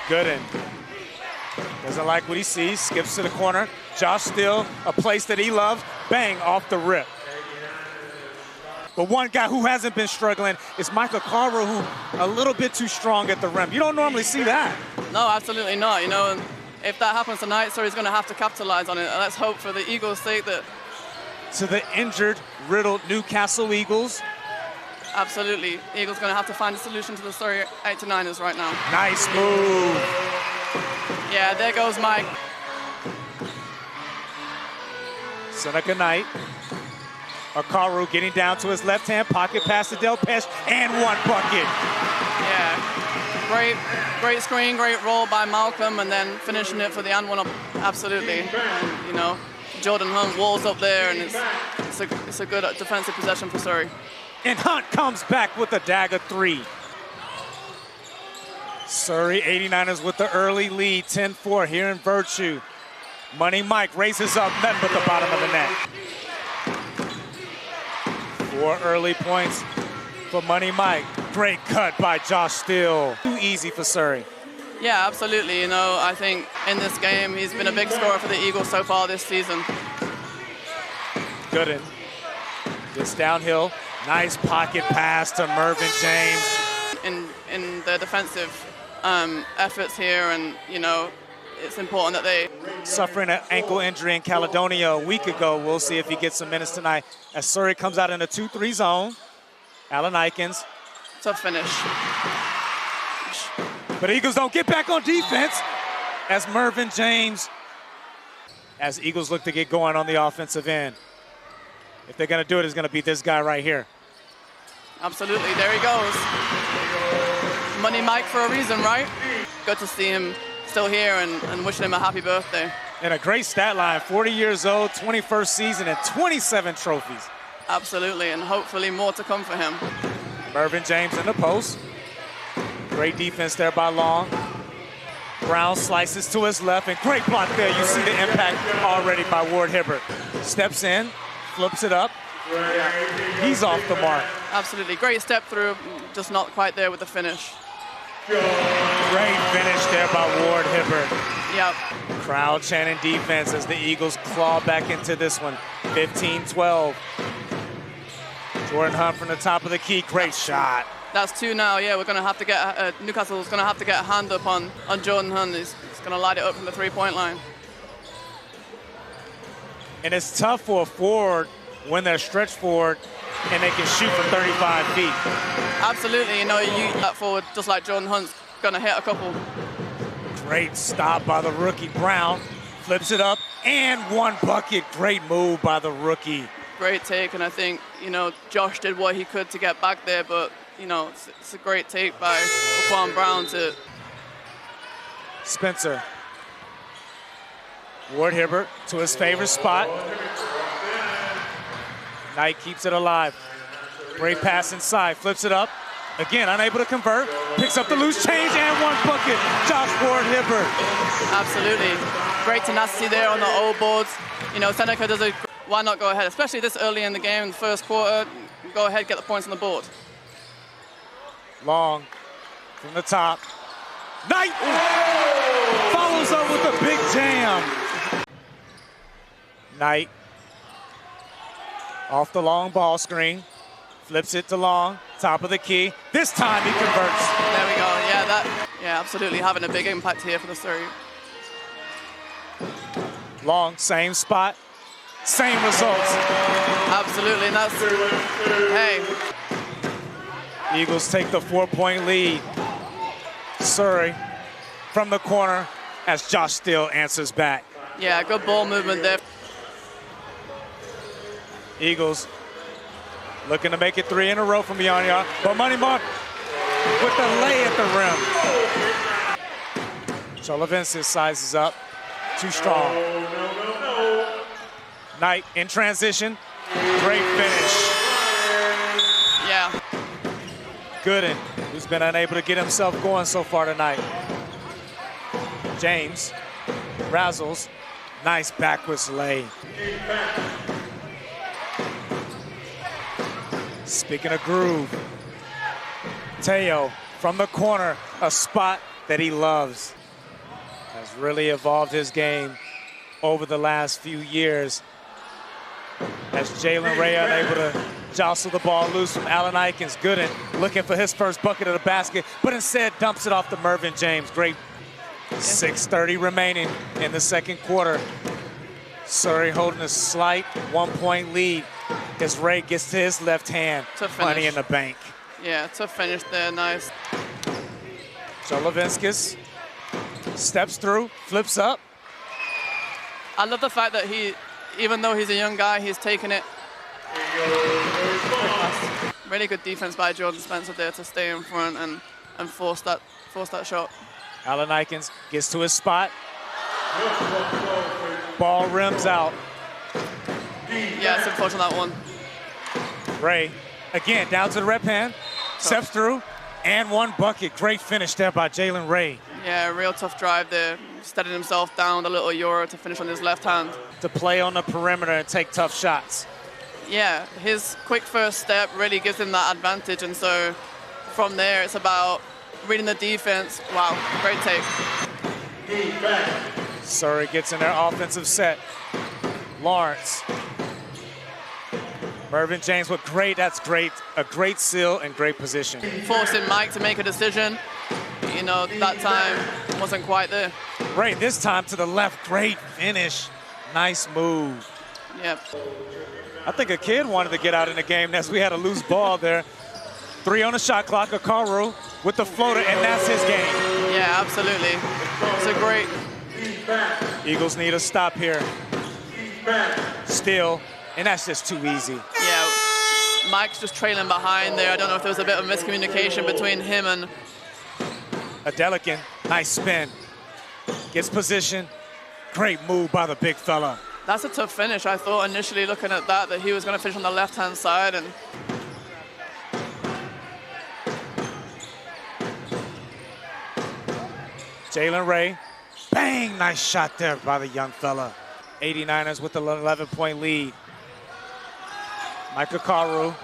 Gooden doesn't like what he sees, skips to the corner. Josh Steele, a place that he loves, bang, off the rip. But one guy who hasn't been struggling is Michael Carver, who a little bit too strong at the rim. You don't normally see that. No, absolutely not. You know, if that happens tonight, Surrey's going to have to capitalize on it. And let's hope for the Eagles' sake that... To the injured, riddled Newcastle Eagles. Absolutely. The Eagles going to have to find a solution to the Surrey 89ers right now. Nice move. Yeah, there goes Mike. Seneca Knight. Akaru getting down to his left-hand pocket, pass to Delpesh, and one bucket. Yeah, great screen, great roll by Malcolm, and then finishing it for the and one up. Absolutely. And, you know, Jordan Hunt walls up there, and it's a good defensive possession for Surrey. And Hunt comes back with a dagger three. Surrey 89ers with the early lead, 10-4 here in Vertu. Money Mike races up, met at the bottom of the net. 4 early points for Money Mike. Great cut by Josh Steele. Too easy for Surrey. Yeah, absolutely. You know, I think in this game, he's been a big scorer for the Eagles so far this season. Gooden gets downhill. Nice pocket pass to Mervyn James. In their defensive efforts here, and, you know, it's important that they... Suffering an ankle injury in Caledonia a week ago. We'll see if he gets some minutes tonight as Surrey comes out in a 2-3 zone. Allen Ikens. Tough finish. But Eagles don't get back on defense as Mervyn James, as Eagles look to get going on the offensive end. If they're going to do it, it's going to be this guy right here. Absolutely, there he goes. Money Mike for a reason, right? Good to see him still here and wishing him a happy birthday. And a great stat line, 40 years old, 21st season, and 27 trophies. Absolutely, and hopefully more to come for him. Mervyn James in the post. Great defense there by Long. Brown slices to his left, and great block there. You see the impact already by Ward Hibbert. Steps in, flips it up. He's off the mark. Absolutely, great step through, just not quite there with the finish. Great finish there by Ward Hibbert. Yep. Crowd chanting defense as the Eagles claw back into this one. 15-12. Jordan Hunt from the top of the key, great shot. That's 2 now, yeah, we're going to have to get, Newcastle's going to have to get a hand up on Jordan Hunt. He's going to light it up from the 3-point line. And it's tough for a forward when they're stretched forward and they can shoot from 35 feet. Absolutely, you know, you that forward, just like Jordan Hunt's going to hit a couple. Great stop by the rookie Brown. Flips it up, and one bucket. Great move by the rookie. Great take, and I think, you know, Josh did what he could to get back there, but, you know, it's a great take by Quan Brown to... Spencer. Ward Hibbert to his favorite spot. Knight keeps it alive. Great pass inside, flips it up. Again, unable to convert. Picks up the loose change and one bucket. Josh Ward Hibbert. Absolutely. Great tenacity there on the old boards. You know, Seneca does a... Why not go ahead? Especially this early in the game, in the first quarter. Go ahead, get the points on the board. Long from the top. Knight follows up with a big jam. Knight off the long ball screen. Flips it to Long, top of the key. This time he converts. There we go. Yeah, absolutely having a big impact here for the Surrey. Long, same spot, same results. Absolutely, and that's, hey. Eagles take the 4-point lead. Surrey from the corner as Josh Steele answers back. Yeah, good ball movement there. Eagles looking to make it 3 in a row from beyond the arc, but Money Mark with the lay at the rim. Cholovensis sizes up, too strong. Knight in transition, great finish. Yeah. Gooden, who's been unable to get himself going so far tonight. James razzles, nice backwards lay. Speaking of groove, Teo from the corner, a spot that he loves. Has really evolved his game over the last few years. As Jalen Ray unable to jostle the ball loose from Adelekun. Gooden looking for his first bucket of the basket, but instead dumps it off to Mervyn James. Great. 6:30 remaining in the second quarter. Surrey holding a slight 1-point lead as Ray gets to his left hand. Money in the bank. Yeah, tough finish there, nice. Jolovinskis steps through, flips up. I love the fact that he, even though he's a young guy, he's taken it. Really good defense by Jordan Spencer there to stay in front and force that shot. Adelekun gets to his spot. Ball rims out. Yeah, it's unfortunate, that one. Ray, again, down to the rep hand, steps through, and one bucket. Great finish there by Jalen Ray. Yeah, real tough drive there. Steadied himself down, a little euro to finish on his left hand. To play on the perimeter and take tough shots. Yeah, his quick first step really gives him that advantage, and so from there it's about reading the defense. Wow, great take. Surrey gets in their offensive set. Lawrence. Mervyn James with a great seal and great position. Forcing Mike to make a decision. You know, that time wasn't quite there. Ray, this time to the left, great finish. Nice move. Yep. I think a kid wanted to get out in the game as we had a loose ball there. 3 on the shot clock, Akaru with the floater, and that's his game. Yeah, absolutely. It's a great. Eagles need a stop here. Still, and that's just too easy. Yeah, Mike's just trailing behind there. I don't know if there was a bit of miscommunication between him and Adelekun. Nice spin. Gets position. Great move by the big fella. That's a tough finish. I thought initially looking at that he was going to finish on the left-hand side. And Jalen Ray. Bang! Nice shot there by the young fella. 89ers with an 11-point lead. Mike Akaru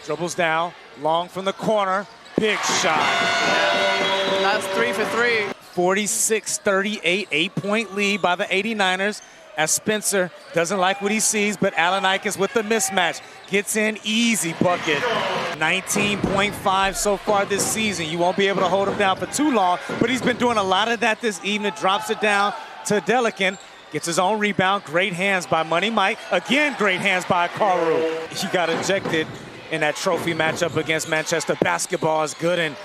dribbles down. Long from the corner. Big shot. Yeah, that's 3 for 3. 46-38, 8-point lead by the 89ers as Spencer doesn't like what he sees, but Adelekun with the mismatch. Gets in, easy bucket. 19.5 so far this season. You won't be able to hold him down for too long, but he's been doing a lot of that this evening. Drops it down to Adelekun. Gets his own rebound. Great hands by Money Mike. Again, great hands by Akaru. He got ejected in that trophy matchup against Manchester Basketball as Gooden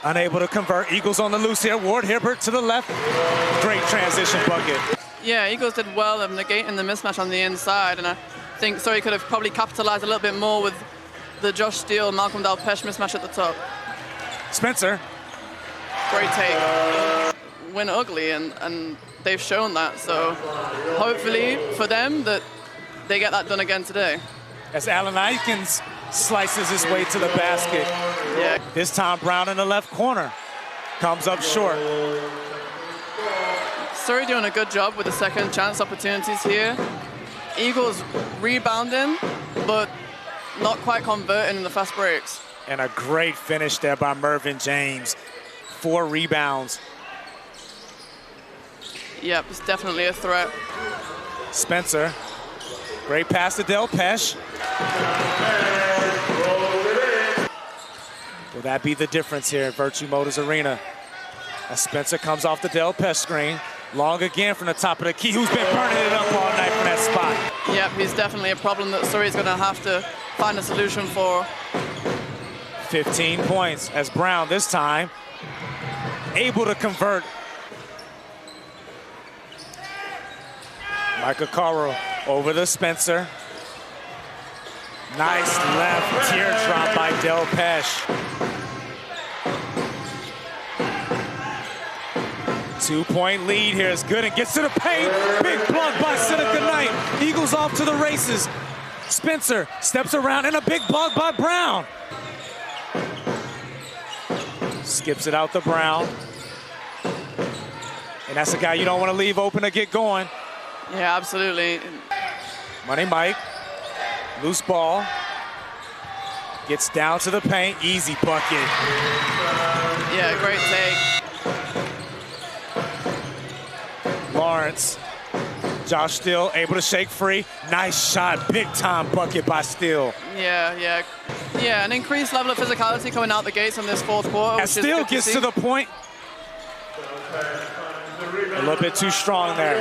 unable to convert. Eagles on the loose here. Ward Hibbert to the left. Great transition bucket. Yeah, Eagles did well of negating the mismatch on the inside, and I think Surrey could have probably capitalized a little bit more with the Josh Steele, Malcolm Dalpesh mismatch at the top. Spencer. Great take. Win ugly, and they've shown that. So hopefully for them that they get that done again today. As Adelekun slices his way to the basket. Yeah. This time Brown in the left corner. Comes up short. Surrey doing a good job with the second chance opportunities here. Eagles rebounding, but not quite converting in the fast breaks. And a great finish there by Mervyn James. 4 rebounds. Yep, it's definitely a threat. Spencer. Great pass to Dalpesh. Will that be the difference here at Vertu Motors Arena? As Spencer comes off the Dalpesh screen. Long again from the top of the key. Who's been burning it up all night from that spot? Yep, he's definitely a problem that Surrey's going to have to find a solution for. 15 points as Brown this time able to convert. Mike Akaru over to Spencer. Nice left teardrop by Dalpesh. 2-point lead here as Gooden gets to the paint. Big block by Seneca Knight. Eagles off to the races. Spencer steps around and a big block by Brown. Skips it out to Brown. And that's a guy you don't want to leave open to get going. Yeah, absolutely. Money Mike. Loose ball. Gets down to the paint. Easy bucket. Yeah, great take. Lawrence. Josh Steele able to shake free. Nice shot, big time bucket by Steele. Yeah, an increased level of physicality coming out the gates in this fourth quarter. As Steele gets to the point, a little bit too strong there.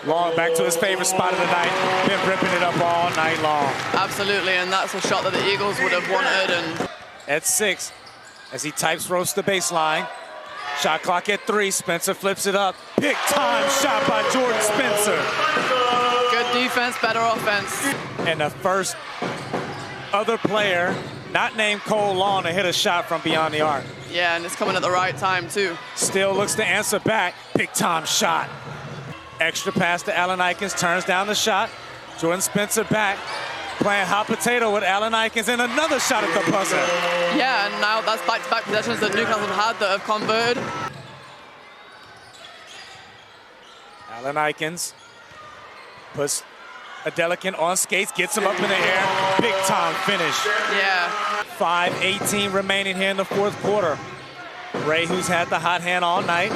Long back to his favorite spot of the night. Been ripping it up all night long. Absolutely, and that's a shot that the Eagles would have wanted. And at 6, as he types roast the baseline. Shot clock at 3. Spencer flips it up. Big time shot by Jordan Spencer. Good defense, better offense. And the first other player, not named Cole Long, to hit a shot from beyond the arc. Yeah, and it's coming at the right time too. Still looks to answer back. Big time shot. Extra pass to Adelekun, turns down the shot. Jordan Spencer back, playing hot potato with Adelekun, and another shot at the buzzer. Yeah, and now that's back-to-back possessions that Newcastle had that have converted. Adelekun puts Adelekun on skates, gets him up in the air. Big time finish. Yeah. 5:18 remaining here in the fourth quarter. Ray, who's had the hot hand all night,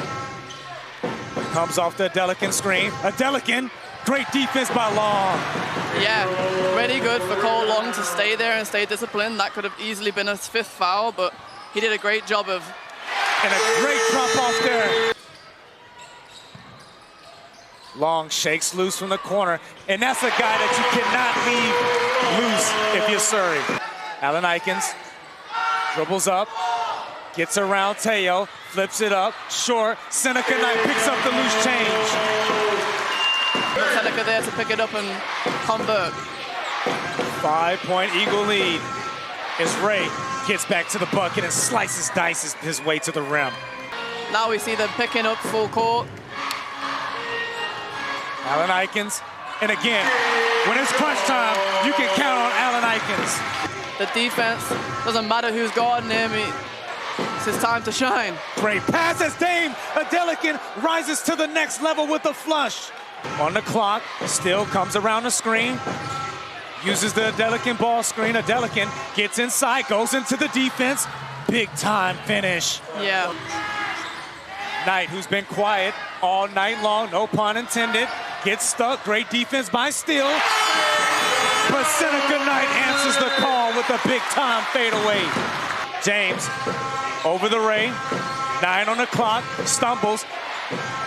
comes off the Adelekun screen. Adelekun, great defense by Long. Yeah, really good for Cole Long to stay there and stay disciplined. That could have easily been his 5th foul, but he did a great job of... And a great drop off there. Long shakes loose from the corner, and that's a guy that you cannot leave loose if you're Surrey. Adelekun dribbles up, gets around Teo, flips it up, short. Seneca Knight picks up the loose change. Seneca there to pick it up and convert. 5-point Eagle lead as Ray gets back to the bucket and dices his way to the rim. Now we see them picking up full court. Adelekun, and again, when it's crunch time, you can count on Adelekun. The defense, doesn't matter who's guarding him, it's his time to shine. Great pass as Dame Adelekun rises to the next level with a flush. On the clock, Still comes around the screen, uses the Adelekun ball screen. Adelekun gets inside, goes into the defense. Big time finish. Yeah. Knight, who's been quiet all night long, no pun intended, gets stuck. Great defense by Steele. But Seneca Knight answers the call with a big time fadeaway. James over the Ray, 9 on the clock, stumbles,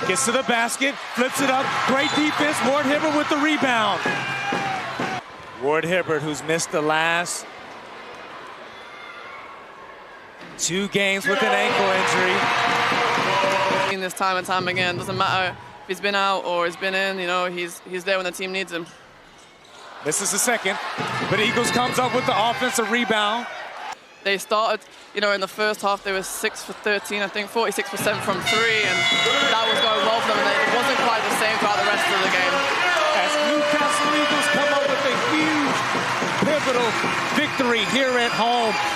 gets to the basket, flips it up. Great defense. Ward Hibbert with the rebound. Ward Hibbert, who's missed the last 2 games with an ankle injury. This time and time again, doesn't matter if he's been out or he's been in, you know, he's there when the team needs him. This is the second, but Eagles comes up with the offensive rebound. They started, you know, in the first half, they were 6 for 13, I think 46% from 3, and that was going well for them, and it wasn't quite the same throughout the rest of the game. As Newcastle Eagles come up with a huge, pivotal victory here at home.